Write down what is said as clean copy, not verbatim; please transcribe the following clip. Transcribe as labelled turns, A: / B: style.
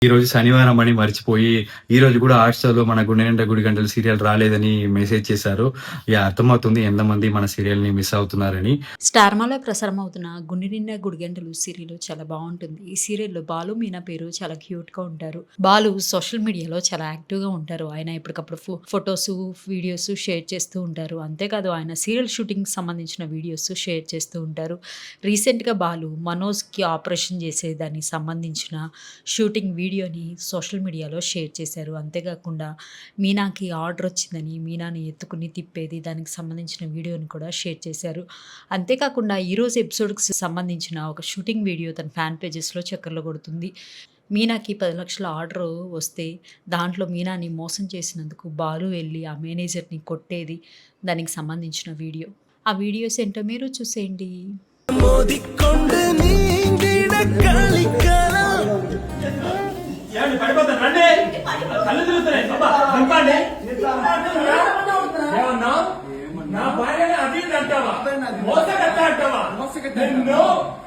A: ఈరోజు శనివారం అని మర్చిపోయి, ఈరోజు గూడా హాట్‌స్టార్‌లో మన 'గుండె నిండా గుడి గంటలు' సీరియల్ రాలేదని మెసేజ్ చేశారు. అర్థమవుతుంది ఎంతమంది మన సీరియల్‌ని మిస్ అవుతున్నారని.
B: స్టార్మాలో ప్రసారమవుతున్న 'గుండె నిండా గుడిగంటలు' సీరియల్ చాలా బావుంటుంది. ఈ సీరియల్‌లో బాలు, మీనా పేరు చాలా క్యూట్‌గా ఉంటారు. బాలు సోషల్ మీడియాలో చాలా యాక్టివ్‌గా ఉంటారు. ఆయన ఎప్పటికప్పుడు ఫోటోసు, వీడియోసు షేర్ చేస్తూ ఉంటారు. అంతేకాదు ఆయన సీరియల్ షూటింగ్‌కి సంబంధించిన వీడియోస్ షేర్ చేస్తూ ఉంటారు. రీసెంట్‌గా బాలు మనోజ్‌కి ఆపరేషన్ చేసేదానికి సంబంధించిన షూటింగ్ వీడియోని సోషల్ మీడియాలో షేర్ చేశారు. అంతేకాకుండా మీనాకి ఆర్డర్ వచ్చిందని మీనాని ఎత్తుకుని తిప్పేది దానికి సంబంధించిన వీడియోని కూడా షేర్ చేశారు. అంతేకాకుండా ఈరోజు ఎపిసోడ్‌కి సంబంధించిన ఒక షూటింగ్ వీడియో తన ఫ్యాన్ పేజెస్‌లో చక్కర్లు కొడుతుంది. మీనాకి 10,00,000 ఆర్డర్ వస్తే దాంట్లో మీనాని మోసం చేసినందుకు బాలు వెళ్లి ఆ మేనేజర్‌ని కొట్టేది దానికి సంబంధించిన వీడియో. ఆ వీడియోస్ ఏంటో మీరు చూసేయండి.
C: మోదికొండ నీంగిడ కలికల
D: ఏమండి పడిపోతాను రండి.